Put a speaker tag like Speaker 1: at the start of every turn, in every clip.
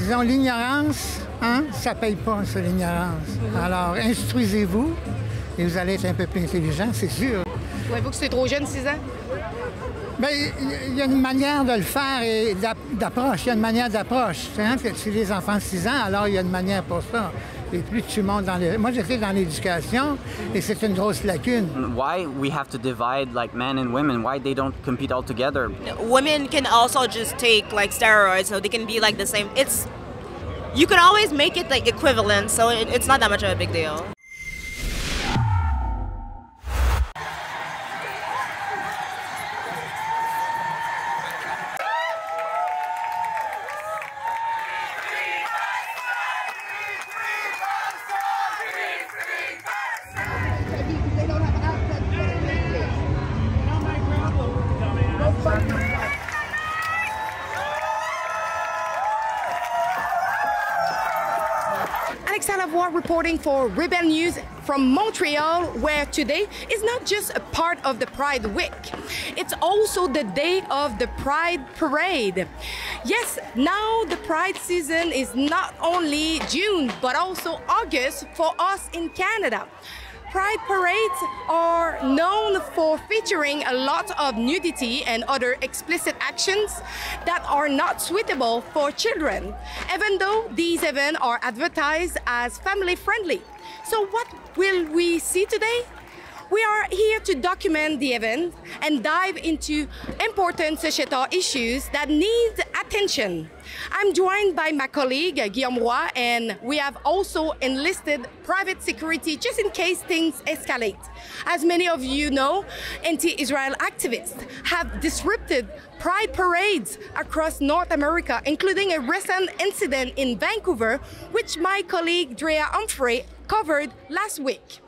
Speaker 1: disons, l'ignorance, hein, ça ne paye pas, ça, l'ignorance. Alors, instruisez-vous et vous allez être un peu plus intelligent, c'est sûr.
Speaker 2: Trouvez-vous que c'est trop jeune, 6 ans?
Speaker 1: Bien, il y a une manière de le faire et d'approche. Il y a une manière d'approche. Hein? Si les enfants de 6 ans, alors il y a une manière pour ça. Et plus tu montes dans les... Moi, j'étais dans l'éducation et c'est une grosse lacune.
Speaker 3: Why we have to divide like men and women? Why they don't compete all together?
Speaker 4: Women can also just take like steroids, so they can be like the same. You can always make it like equivalent, so it's not that much of a big deal.
Speaker 2: Lavoie reporting for Rebel News from Montreal, where today is not just a part of the Pride Week, it's also the day of the Pride Parade. Yes, now the Pride season is not only June, but also August for us in Canada. Pride parades are known for featuring a lot of nudity and other explicit actions that are not suitable for children, even though these events are advertised as family-friendly. So what will we see today? We are here to document the event and dive into important societal issues that need attention. I'm joined by my colleague, Guillaume Roy, and we have also enlisted private security just in case things escalate. As many of you know, anti-Israel activists have disrupted pride parades across North America, including a recent incident in Vancouver, which my colleague Drea Humphrey covered last week.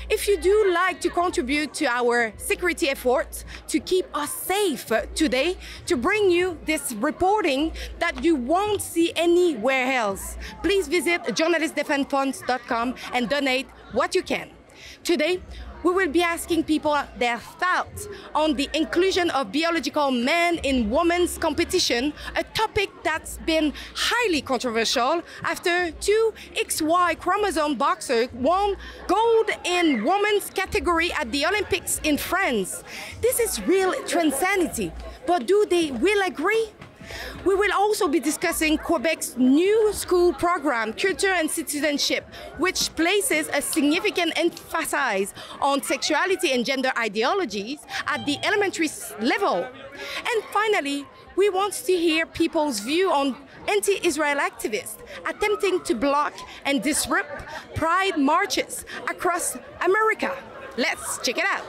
Speaker 2: If you do like to contribute to our security efforts to keep us safe today, to bring you this reporting that you won't see anywhere else, please visit journalistdefensefunds.com and donate what you can. Today, we will be asking people their thoughts on the inclusion of biological men in women's competition, a topic that's been highly controversial after two XY chromosome boxers won gold in women's category at the Olympics in France. This is real transanity, but do they will agree? We will also be discussing Quebec's new school program, Culture and Citizenship, which places a significant emphasis on sexuality and gender ideologies at the elementary level. And finally, we want to hear people's view on anti-Israel activists attempting to block and disrupt pride marches across America. Let's check it out.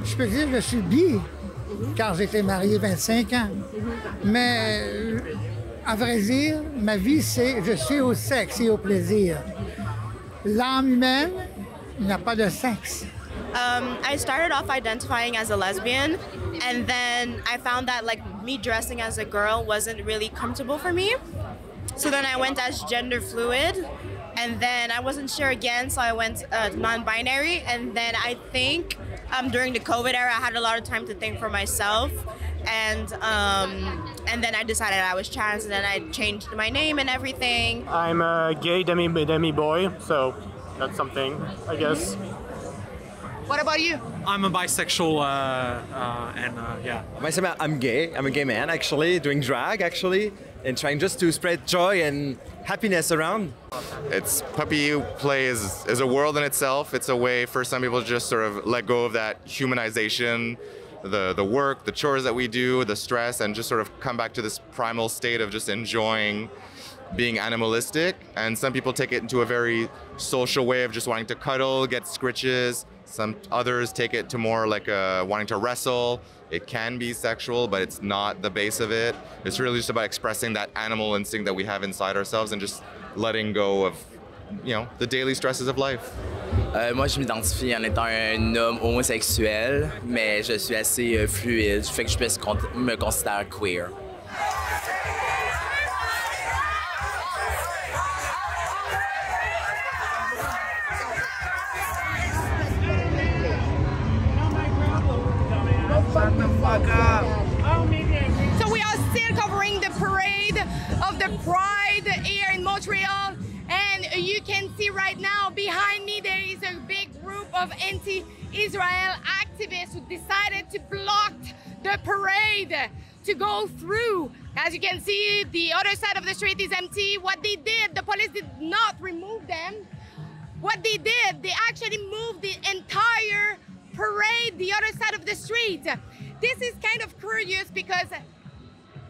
Speaker 1: Je peux dire que je suis bi, car j'ai été marié 25 ans. Mais, à vrai dire, ma vie, c'est je suis au sexe et au plaisir. L'âme humaine n'a pas de sexe.
Speaker 4: I started off identifying as a lesbian, and then I found that like me dressing as a girl wasn't really comfortable for me. So then I went as gender fluid, and then I wasn't sure again, so I went non-binary, and then I think during the COVID era, I had a lot of time to think for myself, and then I decided I was trans, and then I changed my name and everything.
Speaker 5: I'm a gay demi boy, so that's something, I guess.
Speaker 2: What about you?
Speaker 6: I'm a bisexual, yeah.
Speaker 7: Myself, I'm gay. I'm a gay man, actually, doing drag, actually, and trying just to spread joy and happiness around.
Speaker 8: It's puppy play is a world in itself. It's a way for some people to just sort of let go of that humanization, the work, the chores that we do, the stress, and just sort of come back to this primal state of just enjoying being animalistic. And some people take it into a very social way of just wanting to cuddle, get scritches. Some others take it to more like wanting to wrestle. It can be sexual, but it's not the base of it. It's really just about expressing that animal instinct that we have inside ourselves and just letting go of, you know, the daily stresses of life.
Speaker 9: Moi, je m'identifie en étant un homme homosexuel, mais je suis assez fluide, fait que je me considère queer.
Speaker 2: So we are still covering the parade of the Pride here in Montreal, and you can see right now behind me there is a big group of anti-Israel activists who decided to block the parade to go through. As you can see, the other side of the street is empty. What they did, the police did not remove them. What they did, they actually moved the entire parade the other side of the street. This is kind of curious because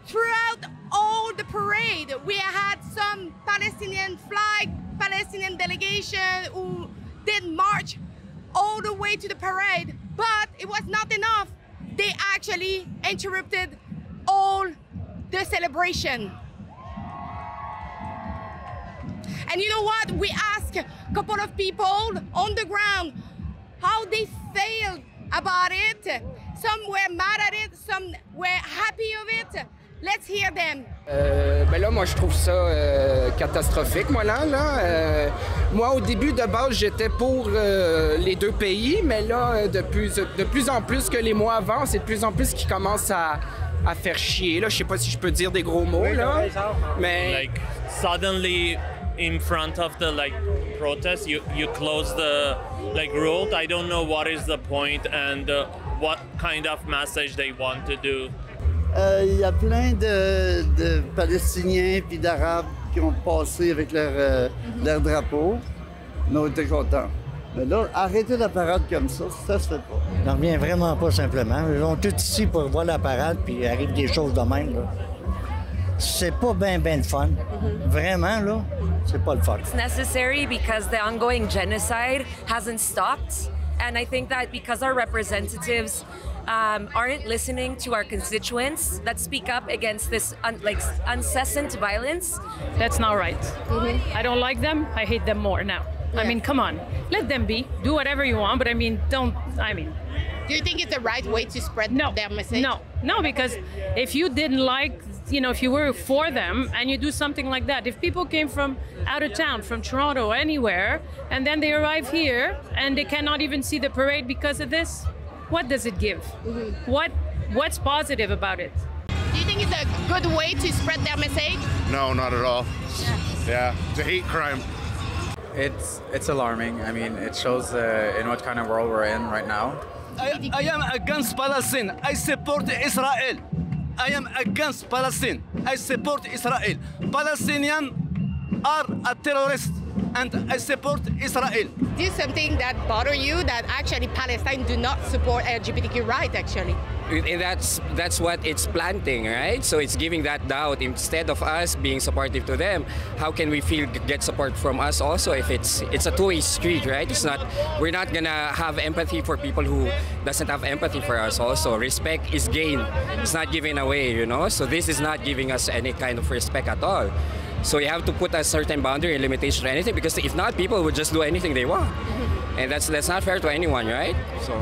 Speaker 2: throughout all the parade, we had some Palestinian flag, Palestinian delegation who did march all the way to the parade, but it was not enough. They actually interrupted all the celebration. And you know what? We asked a couple of people on the ground how they felt about it. Some were mad at it, some were happy of it. Let's hear them.
Speaker 10: Ben là, moi, je trouve ça catastrophique, moi, là. Moi, au début, de base, j'étais pour les deux pays, mais là, de plus en plus que les mois avant, c'est de plus en plus qui commence à faire chier, là. Je sais pas si je peux dire des gros mots, là, mais...
Speaker 11: Like, suddenly, in front of the, like, protest, you close the, like, road. I don't know what is the point and what kind of message they want to do.
Speaker 12: Il y a plein de Palestiniens puis d'Arabes qui ont passé avec leur drapeau. On était contents. Mais là, arrêter la parade comme ça se fait pas.
Speaker 13: J'en reviens vraiment pas simplement. Ils sont tous ici pour voir la parade puis il arrive des choses de même, là. C'est pas ben de fun. Vraiment, là, c'est pas le fun.
Speaker 14: It's necessary because the ongoing genocide hasn't stopped. And I think that because our representatives aren't listening to our constituents that speak up against this incessant violence.
Speaker 15: That's not right. I don't like them. I hate them more now. Yeah. I mean, come on. Let them be. Do whatever you want, but I mean, don't...
Speaker 2: Do you think it's the right way to spread their message?
Speaker 15: No, because if you didn't like, if you were for them and you do something like that, if people came from out of town, from Toronto, anywhere, and then they arrive here and they cannot even see the parade because of this, what does it give? What's positive about it?
Speaker 2: Do you think it's a good way to spread their message?
Speaker 16: No, not at all. Yeah, it's a hate crime.
Speaker 17: It's alarming. I mean, it shows in what kind of world we're in right now.
Speaker 18: I am against Palestine. I support Israel. I am against Palestine. I support Israel. Palestinians are a terrorist, and I support Israel.
Speaker 2: Is something that bother you, that actually Palestine do not support LGBTQ rights, actually?
Speaker 10: And that's what it's planting, right? So it's giving that doubt. Instead of us being supportive to them, how can we get support from us also if it's a two-way street, right? We're not gonna have empathy for people who doesn't have empathy for us also. Respect is gained. It's not given away, So this is not giving us any kind of respect at all. So you have to put a certain boundary and limitation to anything, because if not, people would just do anything they want. And that's not fair to anyone, right? So.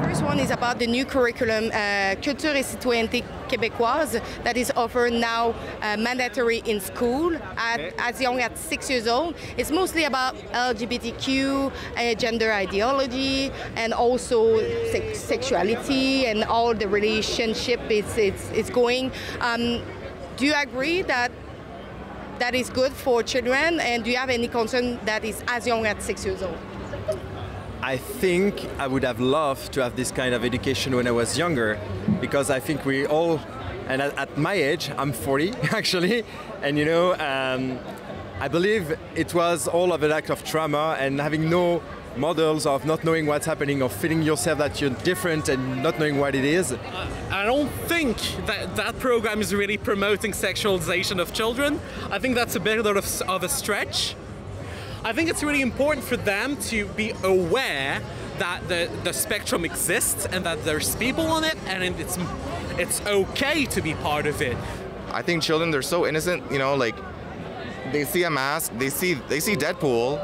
Speaker 2: First one is about the new curriculum, Culture et Citoyenneté Québécoise, that is offered now mandatory in school as young as 6 years old. It's mostly about LGBTQ, gender ideology, and also sexuality and all the relationship it's going. Do you agree that that is good for children, and do you have any concern that is as young as 6 years old?
Speaker 7: I think I would have loved to have this kind of education when I was younger, because I think we all, and at my age, I'm 40 actually, and you know, I believe it was all of an act of trauma and having no models of not knowing what's happening, of feeling yourself that you're different and not knowing what it is.
Speaker 6: I don't think that program is really promoting sexualization of children. I think that's a bit of a stretch. I think it's really important for them to be aware that the spectrum exists and that there's people on it, and it's okay to be part of it.
Speaker 8: I think children, they're so innocent, you know, like they see a mask, they see Deadpool.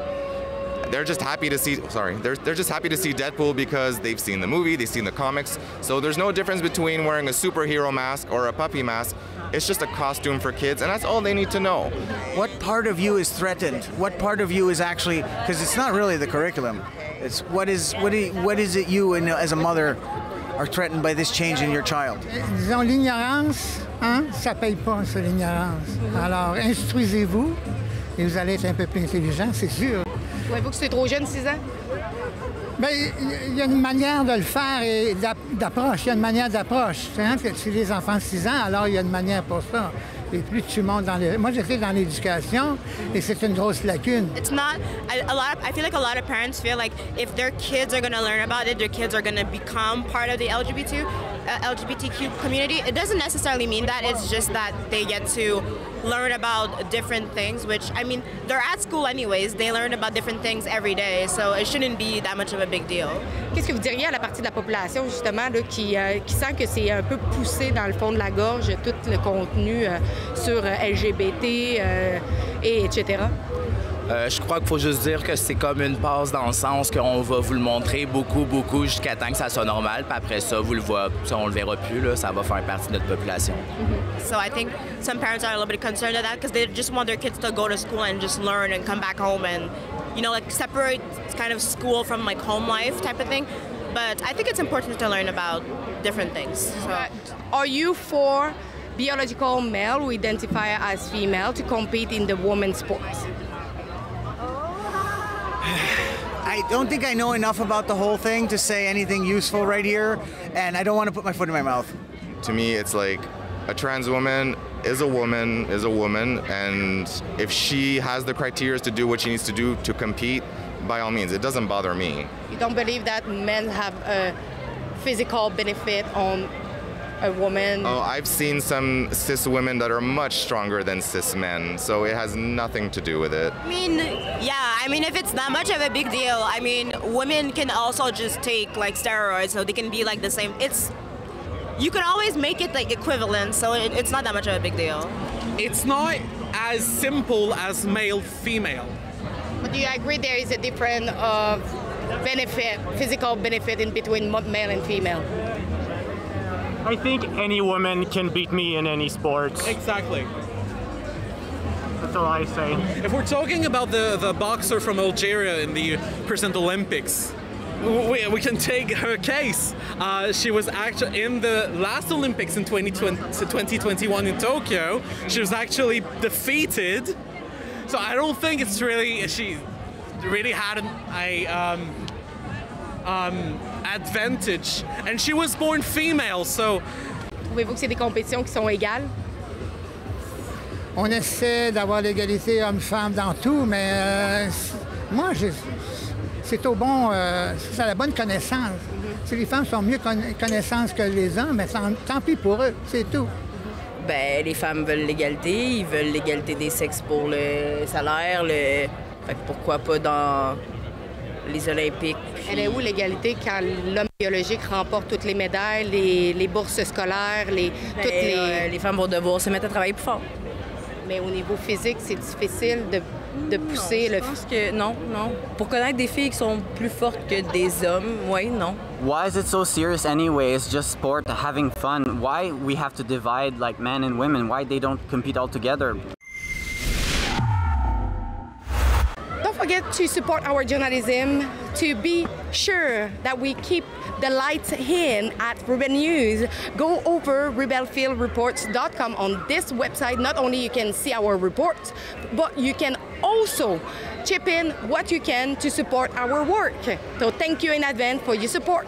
Speaker 8: They're just happy to see, they're just happy to see Deadpool because they've seen the movie, they've seen the comics. So there's no difference between wearing a superhero mask or a puppy mask. It's just a costume for kids, and that's all they need to know.
Speaker 19: What part of you is threatened? What part of you is actually, because it's not really the curriculum. It's what is it you, as a mother, are threatened by this change in your child?
Speaker 1: Disons, l'ignorance, hein, ça paye pas, c'est l'ignorance. Alors, instruisez-vous et vous allez être un peu plus intelligent, c'est sûr.
Speaker 2: Trouvez-vous que c'est trop jeune, 6 ans?
Speaker 1: Bien, il y a une manière de le faire et d'approche. Il y a une manière d'approche. Hein? Si les enfants de 6 ans, alors il y a une manière pour ça. Et plus tu montes dans les... Moi, j'étais dans l'éducation et c'est une grosse lacune.
Speaker 4: It's not... I feel like a lot of parents feel like if their kids are going to learn about it, their kids are going to become part of the LGBTQ community. It doesn't necessarily mean that. It's just that they get to learn about different things, which, I mean, they're at school anyways. They learn about different things every day, so it shouldn't be that much of a big deal.
Speaker 2: Qu'est-ce que vous diriez à la partie de la population, justement, là, qui sent que c'est un peu poussé dans le fond de la gorge, tout le contenu sur LGBT, et etc.?
Speaker 9: Je crois qu'il faut juste dire que c'est comme une passe dans le sens qu'on va vous le montrer beaucoup jusqu'à temps que ça soit normal, puis après ça, vous le voyez, on le verra plus, là, ça va faire partie de notre population.
Speaker 4: So I think some parents are a little bit concerned of that because they just want their kids to go to school and just learn and come back home and, you know, like separate kind of school from like home life type of thing. But I think it's important to learn about different things. So.
Speaker 2: Are you for biological male who identify as female to compete in the women's sports?
Speaker 19: I don't think I know enough about the whole thing to say anything useful right here, and I don't want to put my foot in my mouth.
Speaker 8: To me, it's like a trans woman is a woman, and if she has the criteria to do what she needs to do to compete, by all means, it doesn't bother me.
Speaker 2: You don't believe that men have a physical benefit on a woman?
Speaker 8: Oh, I've seen some cis women that are much stronger than cis men, so it has nothing to do with it.
Speaker 4: I mean, yeah, I mean, if it's not much of a big deal, I mean, women can also just take like steroids, so they can be like the same. You can always make it like equivalent, so it's not that much of a big deal.
Speaker 6: It's not as simple as male-female.
Speaker 2: But do you agree there is a difference of benefit, physical benefit in between male and female?
Speaker 5: I think any woman can beat me in any sport.
Speaker 6: Exactly.
Speaker 5: That's all I say.
Speaker 6: If we're talking about the boxer from Algeria in the present Olympics, we can take her case. She was actually in the last Olympics in 2021 in Tokyo. She was actually defeated. So I don't think it's really, she really had an advantage, and she was born female, so.
Speaker 2: Trouvez-vous que c'est des compétitions qui sont égales?
Speaker 1: On essaie d'avoir l'égalité homme-femme dans tout, mais moi, c'est au bon, c'est à la bonne connaissance. Si les femmes sont mieux connaissances que les hommes, mais tant pis pour eux, c'est tout.
Speaker 20: Ben, les femmes veulent l'égalité, ils veulent l'égalité des sexes pour le salaire, fait que pourquoi pas dans les Olympiques. Puis...
Speaker 2: Elle est où l'égalité quand l'homme biologique remporte toutes les médailles, les bourses scolaires,
Speaker 20: les femmes vont devoir se mettre à travailler plus fort.
Speaker 2: Mais au niveau physique, c'est difficile de pousser
Speaker 20: Je pense que non. Pour connaître des filles qui sont plus fortes que des hommes, oui, non.
Speaker 3: Why is it so serious anyway? It's just sport, having fun. Why we have to divide like men and women? Why they don't compete all together?
Speaker 2: Don't forget to support our journalism, to be sure that we keep the lights in at Rebel News. Go over rebelfieldreports.com. On this website, not only you can see our reports, but you can also chip in what you can to support our work. So thank you in advance for your support.